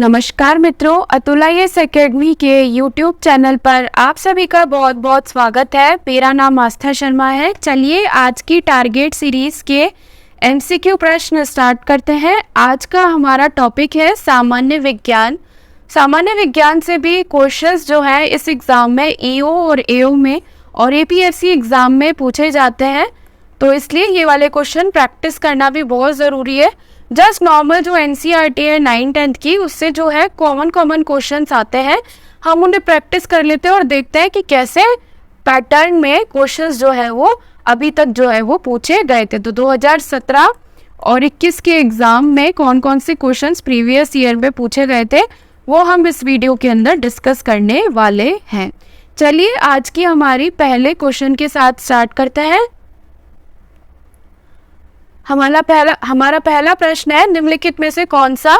नमस्कार मित्रों, अतुलाइएस एकेडमी के यूट्यूब चैनल पर आप सभी का बहुत बहुत स्वागत है। मेरा नाम आस्था शर्मा है। चलिए आज की टारगेट सीरीज के एमसीक्यू प्रश्न स्टार्ट करते हैं। आज का हमारा टॉपिक है सामान्य विज्ञान। सामान्य विज्ञान से भी क्वेश्चंस जो है इस एग्ज़ाम में ईओ और एओ में और एपीएससी एग्ज़ाम में पूछे जाते हैं, तो इसलिए ये वाले क्वेश्चन प्रैक्टिस करना भी बहुत ज़रूरी है। जस्ट नॉर्मल जो एनसीईआरटी है 9th-10th की, उससे जो है कॉमन क्वेश्चंस आते हैं, हम उन्हें प्रैक्टिस कर लेते हैं और देखते हैं कि कैसे पैटर्न में क्वेश्चंस जो है वो अभी तक जो है वो पूछे गए थे। तो 2017 और 21 के एग्ज़ाम में कौन कौन से क्वेश्चंस प्रीवियस ईयर में पूछे गए थे वो हम इस वीडियो के अंदर डिस्कस करने वाले हैं। चलिए आज की हमारी पहले क्वेश्चन के साथ स्टार्ट करते हैं। हमारा पहला प्रश्न है, निम्नलिखित में से कौन सा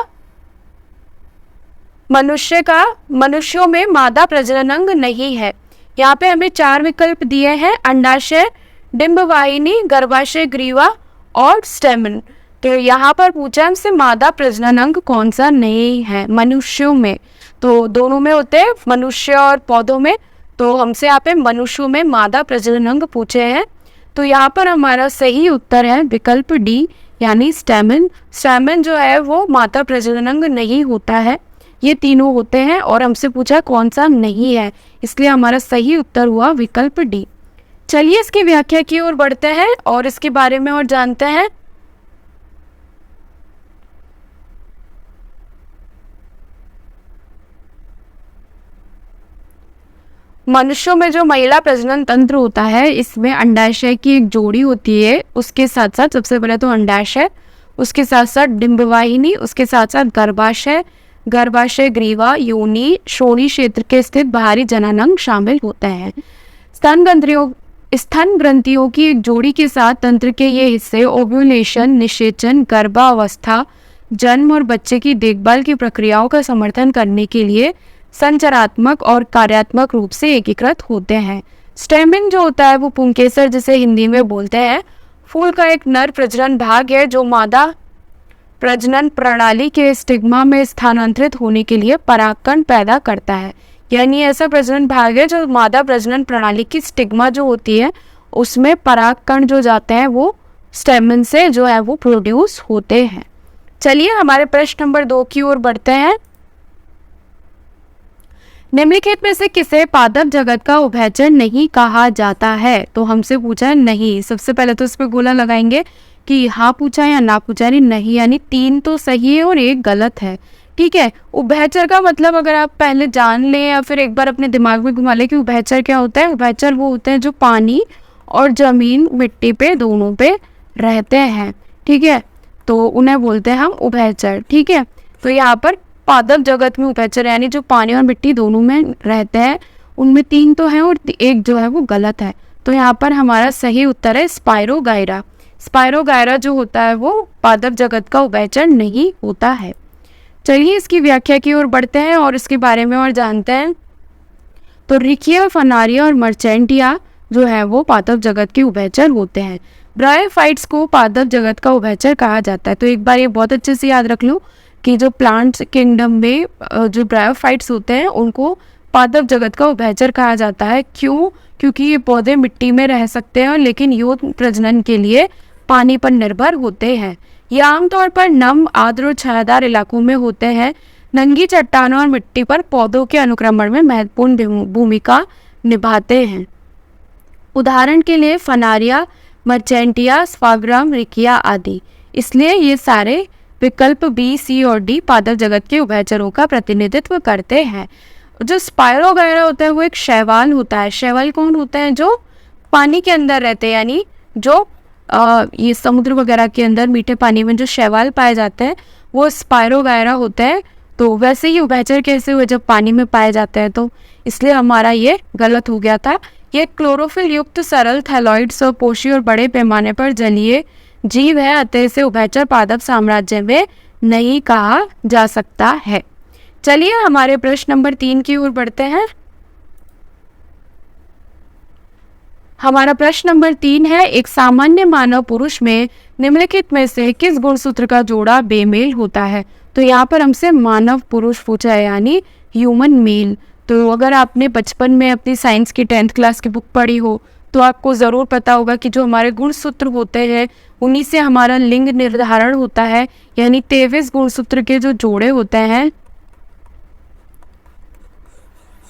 मनुष्यों में मादा प्रजनन अंग नहीं है। यहाँ पे हमें 4 विकल्प दिए हैं, अंडाशय, डिंबवाहिनी, गर्भाशय ग्रीवा और स्टेमन। तो यहाँ पर पूछा हमसे मादा प्रजनन अंग कौन सा नहीं है मनुष्यों में। तो दोनों में होते हैं, मनुष्य और पौधों में। तो हमसे यहाँ पे मनुष्यों में मादा प्रजनन अंग पूछे हैं। तो यहाँ पर हमारा सही उत्तर है विकल्प डी, यानी स्टैमेन। स्टैमेन जो है वो मादा प्रजनन अंग नहीं होता है, ये तीनों होते हैं और हमसे पूछा कौन सा नहीं है, इसलिए हमारा सही उत्तर हुआ विकल्प डी। चलिए इसकी व्याख्या की ओर बढ़ते हैं और इसके बारे में और जानते हैं। मनुष्यों में जो महिला प्रजनन तंत्र होता है, इसमें अंडाशय की एक जोड़ी होती है, उसके साथ साथ सबसे पहले तो अंडाशय, उसके साथ साथ डिंबवाहिनी, उसके साथ साथ गर्भाशय, गर्भाशय ग्रीवा, योनि, श्रोणि क्षेत्र के स्थित बाहरी जननांग शामिल होते हैं। स्तन ग्रंथियों की एक जोड़ी के साथ तंत्र के ये हिस्से ओव्यूलेशन, निषेचन, गर्भावस्था, जन्म और बच्चे की देखभाल की प्रक्रियाओं का समर्थन करने के लिए संचरात्मक और कार्यात्मक रूप से एकीकृत होते हैं। स्टेमेन जो होता है वो पुंकेसर जिसे हिंदी में बोलते हैं, फूल का एक नर प्रजनन भाग है जो मादा प्रजनन प्रणाली के स्टिग्मा में स्थानांतरित होने के लिए परागकण पैदा करता है। यानी ऐसा प्रजनन भाग है जो मादा प्रजनन प्रणाली की स्टिग्मा जो होती है उसमें परागकण जो जाते हैं वो स्टेमेन से जो है वो प्रोड्यूस होते हैं। चलिए हमारे प्रश्न नंबर 2 की ओर बढ़ते हैं। निम्नलिखित में से किसे पादप जगत का उभयचर नहीं कहा जाता है। तो हमसे पूछा है नहीं। सबसे पहले तो इस पे गोला लगाएंगे कि हाँ पूछा या ना पूछा, नहीं, यानी 3 तो सही है और 1 गलत है। ठीक है, उभयचर का मतलब अगर आप पहले जान लें या फिर एक बार अपने दिमाग में घुमा लें कि उभयचर क्या होता है। उभयचर वो होते हैं जो पानी और जमीन मिट्टी पे दोनों पे रहते हैं। ठीक है, तो उन्हें बोलते हैं हम उभयचर। ठीक है, तो यहाँ पर पादप जगत में उभयचर यानी जो पानी और मिट्टी दोनों में रहते हैं, उनमें 3 तो हैं और 1 जो है वो गलत है। तो यहाँ पर हमारा सही उत्तर है स्पाइरोगाइरा। स्पाइरोगाइरा जो होता है वो पादप जगत का उभयचर नहीं होता है। चलिए इसकी व्याख्या की ओर बढ़ते हैं और इसके बारे में और जानते हैं। तो रिकिया, फनारिया और मर्चेंटिया जो है वो पादप जगत के उभयचर होते हैं। ब्रायोफाइट्स को पादप जगत का उभयचर कहा जाता है। तो एक बार ये बहुत अच्छे से याद रख लो कि जो प्लांट्स किंगडम में जो ब्रायोफाइट्स होते हैं उनको पादप जगत का उभयचर कहा जाता है। क्यों? क्योंकि ये पौधे मिट्टी में रह सकते हैं लेकिन यौन प्रजनन के लिए पानी पर निर्भर होते हैं। ये आमतौर पर नम, आर्द्र और छायादार इलाकों में होते हैं। नंगी चट्टानों और मिट्टी पर पौधों के अनुक्रमण में महत्वपूर्ण भूमिका निभाते हैं। उदाहरण के लिए फनारिया, मर्चेंटिया, स्पाइरोगाइरा, रिकिया आदि। इसलिए ये सारे विकल्प बी, सी और डी पादप जगत के उभयचरों का प्रतिनिधित्व करते हैं। जो स्पाइरोगाइरा होता है वो एक शैवाल होता है। शैवाल कौन होता है? जो पानी के अंदर रहते हैं, यानी जो ये समुद्र वगैरह के अंदर मीठे पानी में जो शैवाल पाए जाते हैं वो स्पाइरोगाइरा होते हैं। तो वैसे ही उभयचर कैसे हुए जब पानी में पाए जाते हैं, तो इसलिए हमारा ये गलत हो गया था। ये क्लोरोफिल युक्त सरल थैलॉइड्स और पोषी और बड़े पैमाने पर जलीय जीव है, अतः इसे उभयचर पादप साम्राज्य में नहीं कहा जा सकता है। चलिए हमारे प्रश्न नंबर 3 की ओर बढ़ते हैं। हमारा प्रश्न नंबर 3 है, एक सामान्य मानव पुरुष में निम्नलिखित में से किस गुणसूत्र का जोड़ा बेमेल होता है। तो यहाँ पर हमसे मानव पुरुष पूछा है, यानी ह्यूमन मेल। तो अगर आपने बचपन में अपनी साइंस की 10th क्लास की बुक पढ़ी हो तो आपको ज़रूर पता होगा कि जो हमारे गुणसूत्र होते हैं उन्हीं से हमारा लिंग निर्धारण होता है, यानी 23 गुणसूत्र के जो जोड़े होते हैं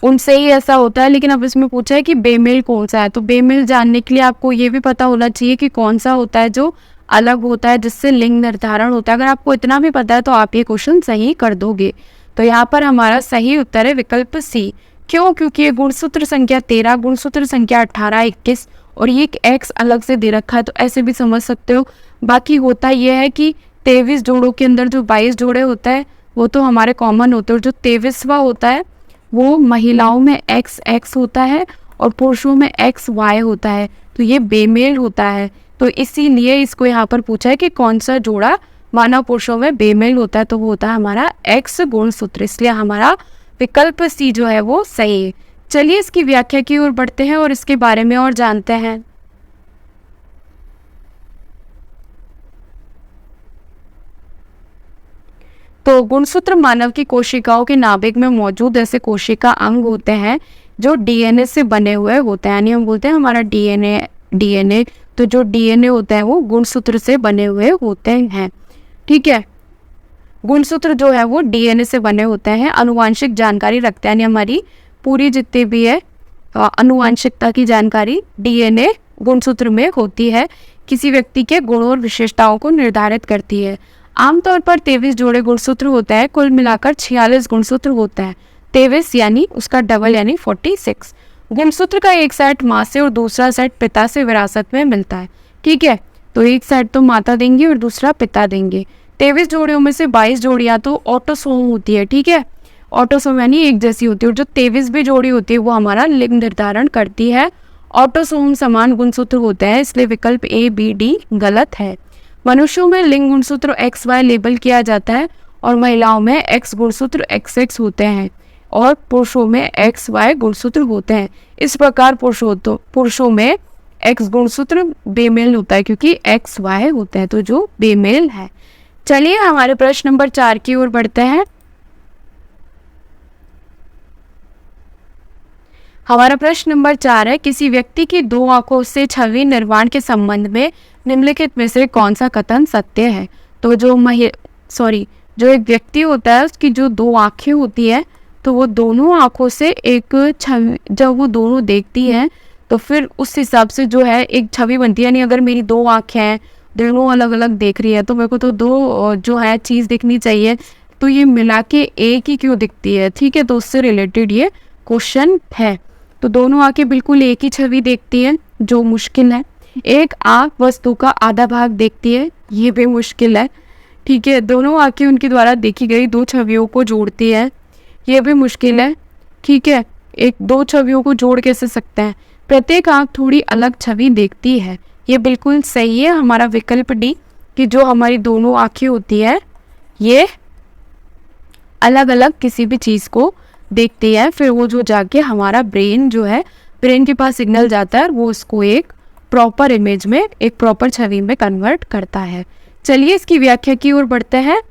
उनसे ही ऐसा होता है। लेकिन अब इसमें पूछा है कि बेमेल कौन सा है, तो बेमेल जानने के लिए आपको ये भी पता होना चाहिए कि कौन सा होता है जो अलग होता है, जिससे लिंग निर्धारण होता है। अगर आपको इतना भी पता है तो आप ये क्वेश्चन सही कर दोगे। तो यहाँ पर हमारा सही उत्तर है विकल्प सी। क्यों? क्योंकि ये गुणसूत्र संख्या 13, गुणसूत्र संख्या 18, 21 और ये एक एक्स अलग से दे रखा है, तो ऐसे भी समझ सकते हो। बाकी होता यह है कि 23 जोड़ों के अंदर जो 22 जोड़े होता है वो तो हमारे कॉमन होते हैं, और जो 23वां होता है वो महिलाओं में XX होता है और पुरुषों में XY होता है, तो ये बेमेल होता है। तो इसीलिए इसको यहाँ पर पूछा है कि कौन सा जोड़ा मानव पुरुषों में बेमेल होता है, तो वो होता है हमारा X गुणसूत्र, इसलिए हमारा विकल्प सी जो है वो सही है। चलिए इसकी व्याख्या की ओर बढ़ते हैं और इसके बारे में और जानते हैं। तो गुणसूत्र मानव की कोशिकाओं के नाभिक में मौजूद ऐसे कोशिका अंग होते हैं जो डीएनए से बने हुए होते हैं, यानी हम बोलते हैं हमारा डीएनए। तो जो डीएनए होता है वो गुणसूत्र से बने हुए होते हैं। ठीक है, गुणसूत्र जो है वो डीएनए से बने होते हैं, अनुवांशिक जानकारी रखते हैं, यानी हमारी पूरी जितनी भी है अनुवांशिकता की जानकारी डीएनए गुणसूत्र में होती है, किसी व्यक्ति के गुणों और विशेषताओं को निर्धारित करती है। आमतौर पर 23 जोड़े गुणसूत्र होता है, कुल मिलाकर 46 गुणसूत्र होता है। 23 यानी उसका डबल यानी 46। गुणसूत्र का एक सेट माँ से और दूसरा सेट पिता से विरासत में मिलता है। ठीक है, तो एक सेट तो माता देंगी और दूसरा पिता देंगे। 23 जोड़ियों में से 22 जोड़ियाँ तो ऑटोसोम होती है। ठीक है, ऑटोसोम यानी एक जैसी होती है, और जो 23 भी जोड़ी होती है वो हमारा लिंग निर्धारण करती है। ऑटोसोम समान गुणसूत्र होते हैं, इसलिए विकल्प A, B, D गलत है। मनुष्यों में लिंग गुणसूत्र XY लेबल किया जाता है और महिलाओं में X गुणसूत्र XX होते हैं और पुरुषों में XY गुणसूत्र होते हैं। इस प्रकार पुरुषों में X गुणसूत्र बेमेल होता है क्योंकि XY होता है, तो जो बेमेल है। चलिए हमारे प्रश्न नंबर 4 की ओर बढ़ते हैं। हमारा प्रश्न नंबर 4 है, किसी व्यक्ति की 2 आंखों से छवि निर्माण के संबंध में निम्नलिखित में से कौन सा कथन सत्य है। तो जो एक व्यक्ति होता है उसकी जो 2 आंखें होती है, तो वो दोनों आंखों से एक छवि, जब वो दोनों देखती है तो फिर उस हिसाब से जो है एक छवि बनती है। यानी अगर मेरी 2 आंखें हैं, दोनों अलग अलग देख रही है, तो मेरे को तो 2 जो है चीज़ दिखनी चाहिए, तो ये मिला के एक ही क्यों दिखती है। ठीक है, तो उससे रिलेटेड ये क्वेश्चन है। तो दोनों आंखें बिल्कुल एक ही छवि देखती है, जो मुश्किल है। एक आंख वस्तु का आधा भाग देखती है, ये भी मुश्किल है। ठीक है, दोनों आंखें उनके द्वारा देखी गई 2 छवियों को जोड़ती है, ये भी मुश्किल है। ठीक है, 2 छवियों को जोड़ कैसे सकते हैं। प्रत्येक आंख थोड़ी अलग छवि देखती है, ये बिल्कुल सही है हमारा विकल्प डी, कि जो हमारी दोनों आंखें होती है ये अलग अलग किसी भी चीज़ को देखती है, फिर वो जो जाके हमारा ब्रेन जो है, ब्रेन के पास सिग्नल जाता है, वो उसको एक प्रॉपर इमेज में, एक प्रॉपर छवि में कन्वर्ट करता है। चलिए इसकी व्याख्या की ओर बढ़ते हैं।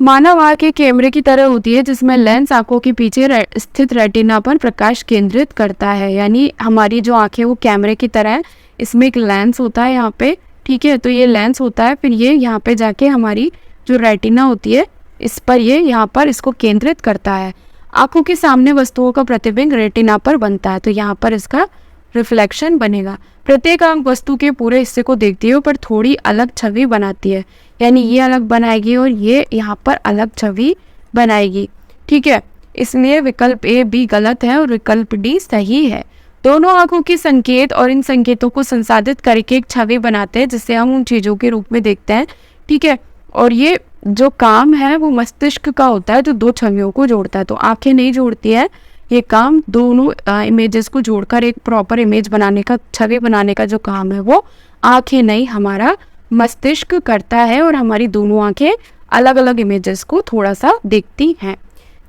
मानव आंख एक कैमरे की तरह होती है जिसमें लेंस आंखों के पीछे स्थित रेटिना पर प्रकाश केंद्रित करता है। यानी हमारी जो आंखें वो कैमरे की तरह है, इसमें एक लेंस होता है यहाँ पे। ठीक है, तो ये लेंस होता है, फिर ये यहाँ पे जाके हमारी जो रेटिना होती है इस पर ये यहाँ पर इसको केंद्रित करता है। आंखों के सामने वस्तुओं का प्रतिबिंब रेटिना पर बनता है, तो यहाँ पर इसका रिफ्लेक्शन बनेगा। प्रत्येक आंख वस्तु के पूरे हिस्से को देखती है पर थोड़ी अलग छवि बनाती है, यानी ये अलग बनाएगी और ये यहाँ पर अलग छवि बनाएगी। ठीक है, इसलिए विकल्प A, B गलत है और विकल्प D सही है। दोनों आंखों की संकेत और इन संकेतों को संसाधित करके एक छवि बनाते हैं जिसे हम उन चीज़ों के रूप में देखते हैं। ठीक है, और ये जो काम है वो मस्तिष्क का होता है जो 2 छवियों को जोड़ता है, तो आंखें नहीं जोड़ती है। ये काम दोनों इमेजेस को जोड़कर एक प्रॉपर इमेज बनाने का, छवि बनाने का जो काम है वो आंखें नहीं, हमारा मस्तिष्क करता है, और हमारी दोनों आंखें अलग अलग इमेजेस को थोड़ा सा देखती हैं।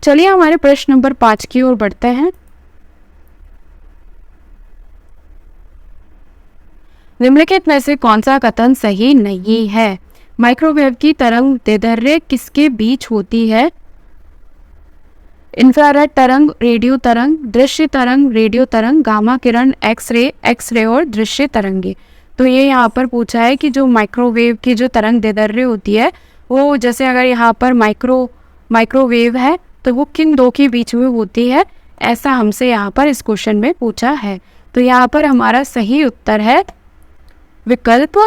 चलिए हमारे प्रश्न नंबर 5 की ओर बढ़ते हैं। निम्नलिखित में से कौन सा कथन सही नहीं है? माइक्रोवेव की तरंग दैर्ध्य किसके बीच होती है? इंफ्रारेड तरंग, रेडियो तरंग, दृश्य तरंग, रेडियो तरंग, गामा किरण, एक्स रे और दृश्य तरंगे। तो ये यहाँ पर पूछा है कि जो माइक्रोवेव की जो तरंग दैर्ध्य होती है वो, जैसे अगर यहाँ पर माइक्रोवेव है तो वो किन दो के बीच में होती है, ऐसा हमसे यहाँ पर इस क्वेश्चन में पूछा है। तो यहाँ पर हमारा सही उत्तर है विकल्प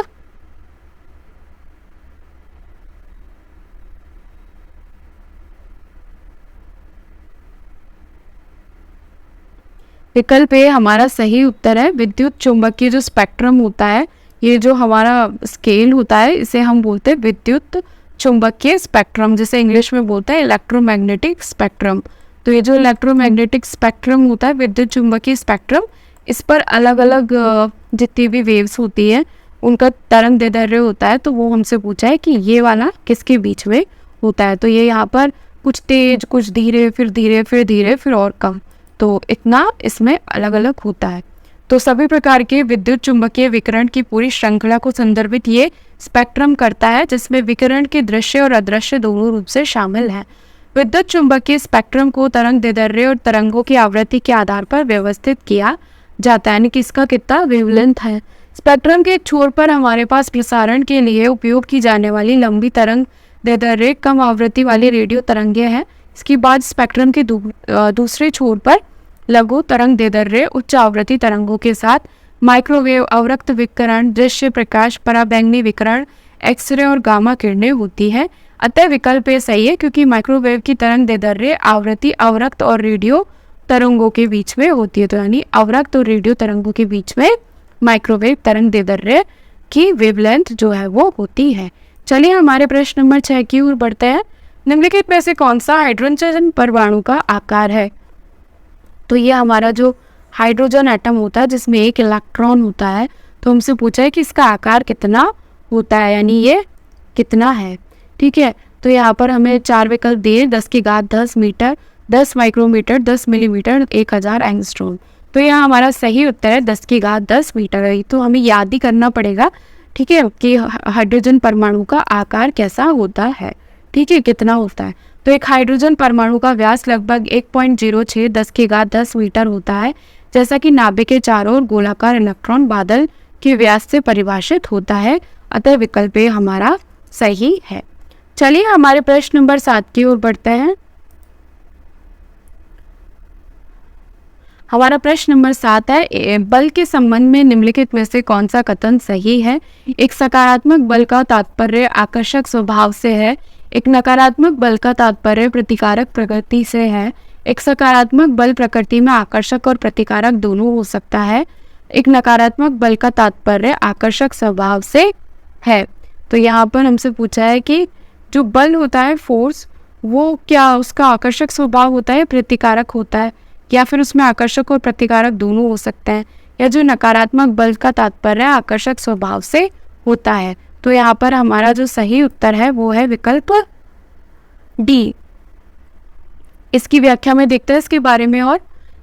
विकल्प ए हमारा सही उत्तर है। विद्युत चुंबकीय जो स्पेक्ट्रम होता है, ये जो हमारा स्केल होता है, इसे हम बोलते हैं विद्युत चुंबकीय स्पेक्ट्रम, जिसे इंग्लिश में बोलते हैं इलेक्ट्रोमैग्नेटिक स्पेक्ट्रम। तो ये जो इलेक्ट्रोमैग्नेटिक स्पेक्ट्रम होता है, विद्युत चुंबकीय स्पेक्ट्रम, इस पर अलग अलग जितनी भी वेव्स होती है उनका तरंग दैर्ध्य होता है। तो वो हमसे पूछा है कि ये वाला किसके बीच में होता है। तो ये यहाँ पर कुछ तेज, कुछ धीरे, फिर धीरे, फिर धीरे, फिर और कम, तो इतना इसमें अलग अलग होता है। तो सभी प्रकार के विद्युत चुंबकीय विकिरण की पूरी श्रृंखला को संदर्भित ये स्पेक्ट्रम करता है, जिसमें विकिरण के दृश्य और अदृश्य दोनों रूप से शामिल हैं। विद्युत चुंबकीय स्पेक्ट्रम को तरंग दैर्ध्य और तरंगों की आवृत्ति के आधार पर व्यवस्थित किया जाता है, यानी कि इसका कितना वेवलेंथ है। स्पेक्ट्रम के एक छोर पर हमारे पास प्रसारण के लिए उपयोग की जाने वाली लंबी तरंग दैर्ध्य कम आवृत्ति वाली रेडियो तरंगें हैं। इसके बाद स्पेक्ट्रम के दूसरे छोर पर लघु तरंग दैर्ध्य उच्च आवृत्ति तरंगों के साथ माइक्रोवेव, अवरक्त विकिरण, दृश्य प्रकाश, पराबैंगनी विकिरण, एक्सरे और गामा किरणें होती है। अतः विकल्प ये सही है, क्योंकि माइक्रोवेव की तरंग दैर्ध्य आवृत्ति अवरक्त और रेडियो तरंगों के बीच में होती है। तो यानी अवरक्त और रेडियो तरंगों के बीच में माइक्रोवेव तरंग दैर्ध्य की वेवलेंथ जो है वो होती है। चलिए हमारे प्रश्न नंबर 6 की ओर बढ़ते हैं। निम्नलिखित में से कौन सा हाइड्रोजन परमाणु का आकार है? तो ये हमारा जो हाइड्रोजन एटम होता है जिसमें एक इलेक्ट्रॉन होता है, तो हमसे पूछा है कि इसका आकार कितना होता है, यानी ये कितना है। ठीक है, तो यहाँ पर हमें 4 विकल्प दिए, 10⁻10 मीटर, 10 माइक्रोमीटर, 10 मिलीमीटर, 1000 एंगस्ट्रॉम। तो यहाँ हमारा सही उत्तर है 10⁻10 मीटर है। तो हमें याद ही करना पड़ेगा, ठीक है, कि हाइड्रोजन परमाणु का आकार कैसा होता है, ठीक है, कितना होता है। तो एक हाइड्रोजन परमाणु का व्यास लगभग 1.06 10⁻10 मीटर होता है, जैसा कि नाभिक के चारों ओर गोलाकार इलेक्ट्रॉन बादल के व्यास से परिभाषित होता है। अतः विकल्प ए हमारा सही है। चलिए हमारे प्रश्न नंबर 7 की ओर बढ़ते हैं। हमारा प्रश्न नंबर 7 है, बल के संबंध में निम्नलिखित में से कौन सा कथन सही है? एक सकारात्मक बल का तात्पर्य आकर्षक स्वभाव से है। एक नकारात्मक बल का तात्पर्य प्रतिकारक प्रकृति से है। एक सकारात्मक बल प्रकृति में आकर्षक और प्रतिकारक दोनों हो सकता है। एक नकारात्मक बल का तात्पर्य आकर्षक स्वभाव से है। तो यहाँ पर हमसे पूछा है कि जो बल होता है, फोर्स, वो क्या उसका आकर्षक स्वभाव होता है, प्रतिकारक होता है, या फिर उसमें आकर्षक और प्रतिकारक दोनों हो सकते हैं, या जो नकारात्मक बल का तात्पर्य आकर्षक स्वभाव से होता है। तो यहाँ पर हमारा जो सही उत्तर है वो है विकल्प डी। इसकी व्याख्या में देखते हैं इसके बारे में। और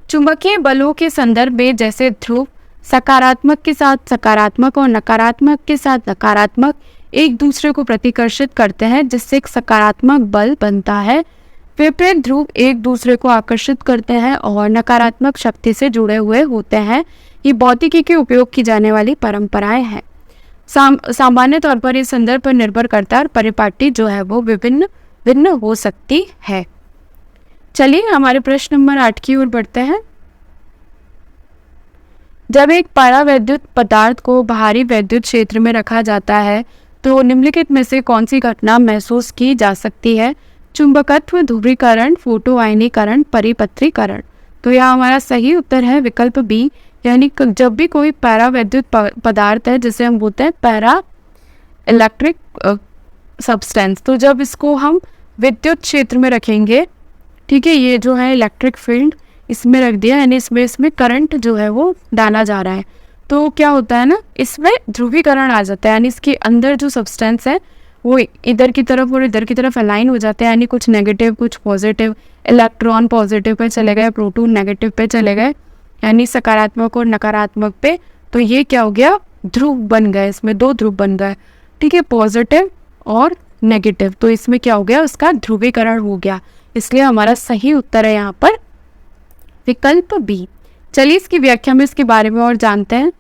चुंबकीय बलों के संदर्भ में जैसे ध्रुव सकारात्मक के साथ सकारात्मक और नकारात्मक के साथ नकारात्मक एक दूसरे को प्रतिकर्षित करते हैं, जिससे एक सकारात्मक बल बनता है। विपरीत ध्रुव एक दूसरे को आकर्षित करते हैं और नकारात्मक शक्ति से जुड़े हुए होते हैं। ये भौतिकी के उपयोग की जाने वाली परंपराएं हैं। सामान्य तौर पर इस संदर्भ पर निर्भर करता है और परिपाटी जो है वो भिन्न हो सकती है। चलिए हमारे प्रश्न नंबर 8 की ओर बढ़ते हैं। जब एक परावैद्युत पदार्थ को बाहरी वैद्युत क्षेत्र में रखा जाता है तो निम्नलिखित में से कौन सी घटना महसूस की जा सकती है? चुंबकत्व, ध्रुवीकरण, फोटो आयनीकरण, परिपत्रीकरण। तो यह हमारा सही उत्तर है विकल्प बी, यानी जब भी कोई पैरावैद्युत पदार्थ है जिसे हम बोलते हैं पैरा इलेक्ट्रिक सब्सटेंस, तो जब इसको हम विद्युत क्षेत्र में रखेंगे, ठीक है, ये जो है इलेक्ट्रिक फील्ड इसमें रख दिया, यानी इसमें करंट जो है वो डाला जा रहा है, तो क्या होता है ना, इसमें ध्रुवीकरण आ जाता है, यानी इसके अंदर जो सब्सटेंस है वो इधर की तरफ और इधर की तरफ अलाइन हो जाते हैं, यानी कुछ नेगेटिव कुछ पॉजिटिव, इलेक्ट्रॉन पॉजिटिव पे चले गए, प्रोटॉन नेगेटिव पे चले गए, यानी सकारात्मक और नकारात्मक पे। तो ये क्या हो गया, ध्रुव बन गए, इसमें 2 ध्रुव बन गए, ठीक है, पॉजिटिव और नेगेटिव। तो इसमें क्या हो गया, उसका ध्रुवीकरण हो गया, इसलिए हमारा सही उत्तर है यहाँ पर विकल्प बी। चलिए इसकी व्याख्या में इसके बारे में और जानते हैं।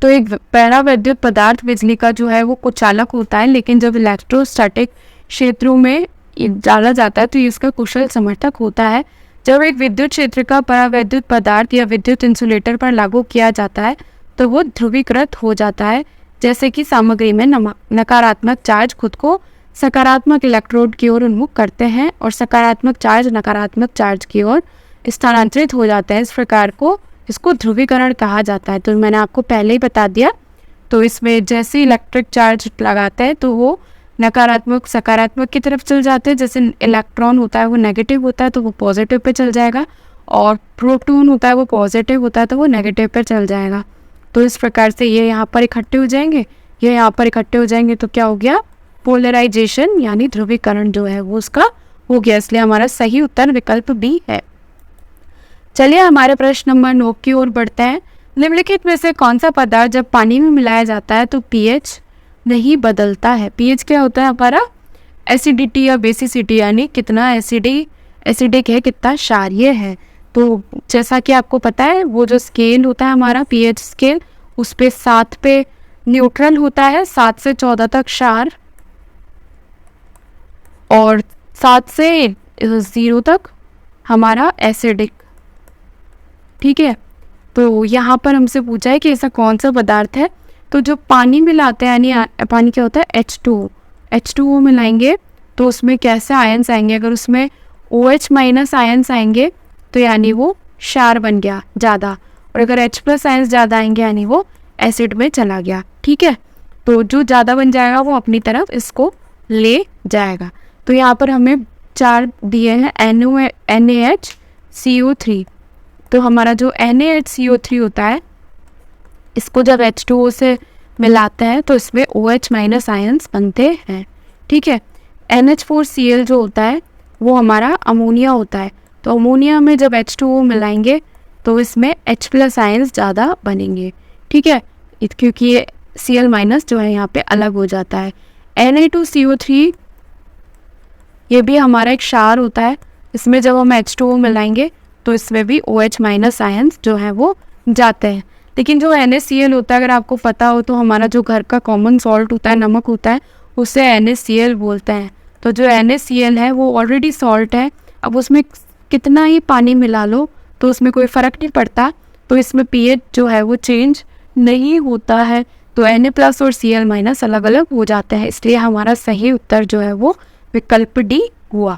तो एक परावैद्युत पदार्थ बिजली का जो है वो कुचालक होता है, लेकिन जब इलेक्ट्रोस्टैटिक क्षेत्रों में डाला जाता है तो ये इसका कुशल समर्थक होता है। जब एक विद्युत क्षेत्र का परावैद्युत पदार्थ या विद्युत इंसुलेटर पर लागू किया जाता है तो वो ध्रुवीकृत हो जाता है, जैसे कि सामग्री में नकारात्मक चार्ज खुद को सकारात्मक इलेक्ट्रोड की ओर उन्मुख करते हैं और सकारात्मक चार्ज नकारात्मक चार्ज की ओर स्थानांतरित हो जाते हैं। इस प्रकार को इसको ध्रुवीकरण कहा जाता है। तो मैंने आपको पहले ही बता दिया। तो इसमें जैसे इलेक्ट्रिक चार्ज लगाते हैं तो वो नकारात्मक सकारात्मक की तरफ चल जाते हैं, जैसे इलेक्ट्रॉन होता है वो नेगेटिव होता है तो वो पॉजिटिव पे चल जाएगा, और प्रोटॉन होता है वो पॉजिटिव होता है तो वो नेगेटिव पे चल जाएगा। तो इस प्रकार से ये यहाँ पर इकट्ठे हो जाएंगे, ये यहाँ पर इकट्ठे हो जाएंगे, तो क्या हो गया, पोलराइजेशन यानी ध्रुवीकरण जो है वो उसका हो गया, इसलिए हमारा सही उत्तर विकल्प बी है। चलिए हमारे प्रश्न नंबर 9 की ओर बढ़ते हैं। निम्नलिखित में से कौन सा पदार्थ जब पानी में मिलाया जाता है तो पीएच नहीं बदलता है। पीएच क्या होता है हमारा, एसिडिटी या बेसिसिटी, यानी कितना एसिडिक है, कितना क्षारीय है। तो जैसा कि आपको पता है वो जो स्केल होता है हमारा पीएच स्केल, उस पे 7 पे न्यूट्रल होता है, 7 से 14 तक क्षार और 7 से 0 तक हमारा एसिडिक, ठीक है। तो यहाँ पर हमसे पूछा है कि ऐसा कौन सा पदार्थ है। तो जो पानी मिलाते हैं, यानी पानी क्या होता है H2O मिलाएंगे तो उसमें कैसे आयंस आएंगे, अगर उसमें OH माइनस आयंस आएंगे तो यानी वो क्षार बन गया ज़्यादा, और अगर H प्लस आयंस ज़्यादा आएंगे यानी वो एसिड में चला गया, ठीक है। तो जो ज़्यादा बन जाएगा वो अपनी तरफ इसको ले जाएगा। तो यहाँ पर हमें 4 दिए हैं NaHCO3। तो हमारा जो NaHCO3 होता है इसको जब H2O से मिलाते हैं तो इसमें OH माइनस आयंस बनते हैं, ठीक है। NH4Cl जो होता है वो हमारा अमोनिया होता है। तो अमोनिया में जब H2O मिलाएंगे तो इसमें H प्लस आयंस ज़्यादा बनेंगे, ठीक है, क्योंकि ये Cl माइनस जो है यहाँ पे अलग हो जाता है। Na2CO3 ये भी हमारा एक क्षार होता है, इसमें जब हम H2O मिलाएंगे तो इसमें भी OH माइनस आयंस जो है वो जाते हैं। लेकिन जो NaCl होता है, अगर आपको पता हो तो हमारा जो घर का कॉमन सॉल्ट होता है, नमक होता है, उसे NaCl बोलते हैं। तो जो NaCl है वो ऑलरेडी सॉल्ट है, अब उसमें कितना ही पानी मिला लो तो उसमें कोई फ़र्क नहीं पड़ता, तो इसमें pH जो है वो चेंज नहीं होता है। तो Na प्लस और Cl माइनस अलग अलग हो जाते हैं, इसलिए हमारा सही उत्तर जो है वो विकल्प डी हुआ।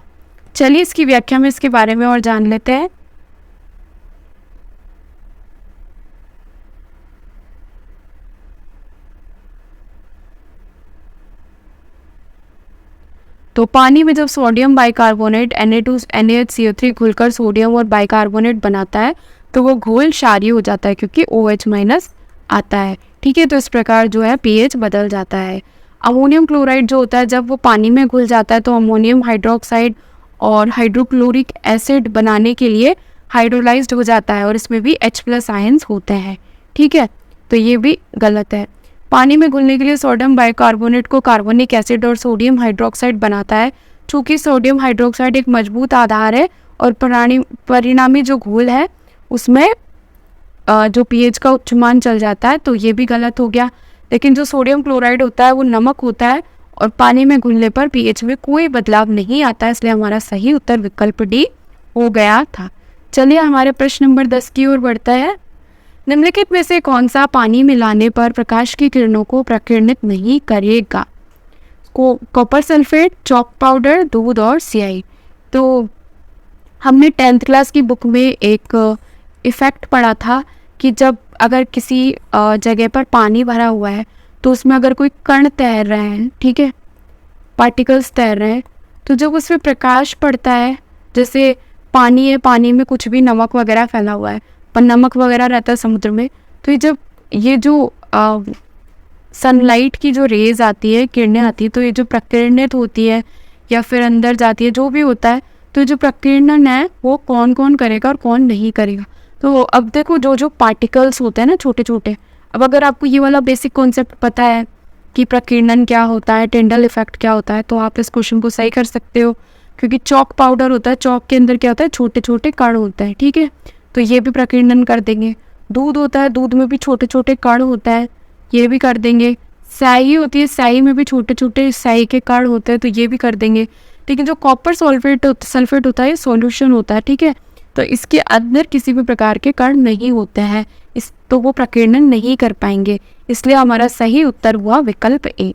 चलिए इसकी व्याख्या में इसके बारे में और जान लेते हैं। तो पानी में जब सोडियम बाइकार्बोनेट NaHCO3 घुलकर सोडियम और बाइकार्बोनेट बनाता है तो वो घोल क्षारीय हो जाता है क्योंकि OH माइनस आता है, ठीक है। तो इस प्रकार जो है pH बदल जाता है। अमोनियम क्लोराइड जो होता है जब वो पानी में घुल जाता है तो अमोनियम हाइड्रोक्साइड और हाइड्रोक्लोरिक एसिड बनाने के लिए हाइड्रोलाइज्ड हो जाता है और इसमें भी H प्लस आयंस होते हैं, ठीक है। तो ये भी गलत है। पानी में घुलने के लिए सोडियम बाइकार्बोनेट को कार्बोनिक एसिड और सोडियम हाइड्रोक्साइड बनाता है। चूँकि सोडियम हाइड्रोक्साइड एक मजबूत आधार है और परिणामी जो घोल है उसमें जो pH का उच्च मान चल जाता है, तो ये भी गलत हो गया। लेकिन जो सोडियम क्लोराइड होता है वो नमक होता है और पानी में घुलने पर pH में कोई बदलाव नहीं आता है, इसलिए हमारा सही उत्तर विकल्प डी हो गया था। चलिए हमारे प्रश्न नंबर 10 की ओर बढ़ता है। निम्नलिखित में से कौन सा पानी मिलाने पर प्रकाश की किरणों को प्रकीर्णित नहीं करेगा। कॉपर सल्फेट, चॉक पाउडर, दूध और स्याही। तो हमने 10th क्लास की बुक में एक इफ़ेक्ट पढ़ा था कि जब अगर किसी जगह पर पानी भरा हुआ है तो उसमें अगर कोई कण तैर रहे हैं, ठीक है, पार्टिकल्स तैर रहे हैं, तो जब उसमें प्रकाश पड़ता है, जैसे पानी है, पानी में कुछ भी नमक वगैरह फैला हुआ है, पर नमक वगैरह रहता है समुद्र में, तो ये जो सनलाइट की जो रेज आती है, किरणें आती है, तो ये जो प्रकीर्णित होती है या फिर अंदर जाती है, जो भी होता है, तो जो प्रकीर्णन है वो कौन कौन करेगा और कौन नहीं करेगा। तो अब देखो जो जो पार्टिकल्स होते हैं ना छोटे छोटे, अब अगर आपको ये वाला बेसिक कॉन्सेप्ट पता है कि प्रकीर्णन क्या होता है, टिंडल इफेक्ट क्या होता है, तो आप इस क्वेश्चन को सही कर सकते हो। क्योंकि चॉक पाउडर होता है, चॉक के अंदर क्या होता है, छोटे छोटे कण होते हैं, ठीक है, तो ये भी प्रकीर्णन कर देंगे। दूध होता है, दूध में भी छोटे छोटे कण होता है, ये भी कर देंगे। स्याही होती है, स्याही में भी छोटे छोटे स्याही के कण होते हैं, तो ये भी कर देंगे। लेकिन जो कॉपर सल्फेट होता है ये सॉल्यूशन होता है, ठीक है, तो इसके अंदर किसी भी प्रकार के कण नहीं होते हैं, तो वो प्रकीर्णन नहीं कर पाएंगे। इसलिए हमारा सही उत्तर हुआ विकल्प ए।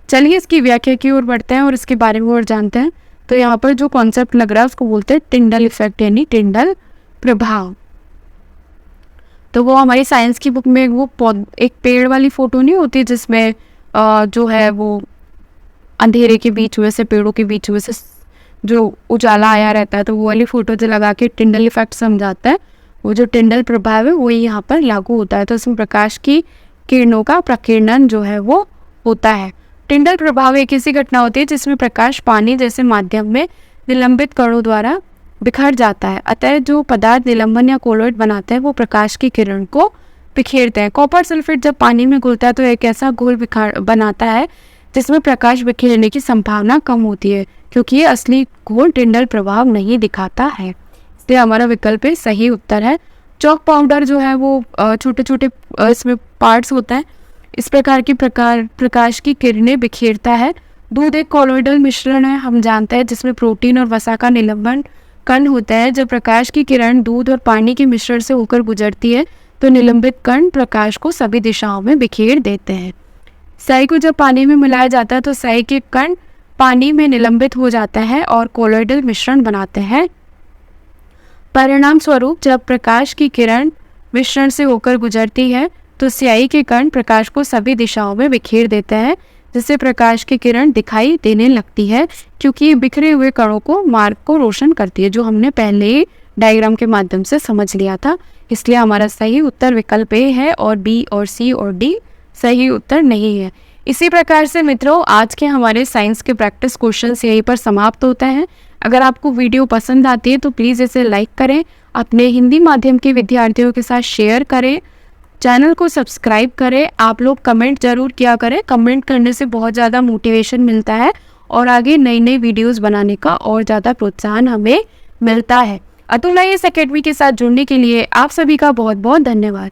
चलिए इसकी व्याख्या की ओर बढ़ते हैं और इसके बारे में और जानते हैं। तो यहाँ पर जो कॉन्सेप्ट लग रहा है उसको बोलते हैं टिंडल इफेक्ट यानी टिंडल प्रभाव। तो वो हमारी साइंस की बुक में वो एक पेड़ वाली फोटो नहीं होती जिसमें जो है वो अंधेरे के बीच में से, पेड़ों के बीच में से जो उजाला आया रहता है, तो वो वाली फोटो जो लगा के टिंडल इफेक्ट समझाता है, वो जो टिंडल प्रभाव है वो यहाँ पर लागू होता है। तो इसमें प्रकाश की किरणों का प्रकीर्णन जो है वो होता है। टिंडल प्रभाव एक ऐसी घटना होती है जिसमें प्रकाश पानी जैसे माध्यम में निलंबित कणों द्वारा बिखर जाता है। अतः जो पदार्थ निलंबन या कोलॉइड बनाते हैं वो प्रकाश की किरण को बिखेरते हैं। कॉपर सल्फेट जब पानी में घुलता है तो एक ऐसा घोल बनाता है जिसमें प्रकाश बिखेरने की संभावना कम होती है, क्योंकि ये असली घोल टिंडल प्रभाव नहीं दिखाता है। इसलिए हमारा विकल्प सही उत्तर है। चॉक पाउडर जो है वो छोटे छोटे इसमें पार्ट्स होता है, इस प्रकार की प्रकाश की किरणें बिखेरता है। दूध एक कोलॉइडल मिश्रण है, हम जानते हैं, जिसमें प्रोटीन और वसा का निलंबन कण होता है। जब प्रकाश की किरण दूध और पानी के मिश्रण से होकर गुजरती है तो निलंबित कण प्रकाश को सभी दिशाओं में बिखेर देते हैं। स्याही को जब पानी में मिलाया जाता है तो स्याही के कण पानी में निलंबित हो जाते हैं और कोलॉइडल मिश्रण बनाते हैं। परिणाम स्वरूप जब प्रकाश की किरण मिश्रण से होकर गुजरती है तो स्याही के कण प्रकाश को सभी दिशाओं में बिखेर देते हैं, जिससे प्रकाश की किरण दिखाई देने लगती है, क्योंकि ये बिखरे हुए कणों को मार्ग को रोशन करती है, जो हमने पहले ही डायग्राम के माध्यम से समझ लिया था। इसलिए हमारा सही उत्तर विकल्प ए है और बी और सी और डी सही उत्तर नहीं है। इसी प्रकार से मित्रों आज के हमारे साइंस के प्रैक्टिस क्वेश्चंस यहीं पर समाप्त होते हैं। अगर आपको वीडियो पसंद आती है तो प्लीज़ इसे लाइक करें, अपने हिंदी माध्यम के विद्यार्थियों के साथ शेयर करें, चैनल को सब्सक्राइब करें। आप लोग कमेंट जरूर किया करें, कमेंट करने से बहुत ज़्यादा मोटिवेशन मिलता है और आगे नई नई वीडियोस बनाने का और ज़्यादा प्रोत्साहन हमें मिलता है। अतुल आईएएस अकेडमी के साथ जुड़ने के लिए आप सभी का बहुत बहुत धन्यवाद।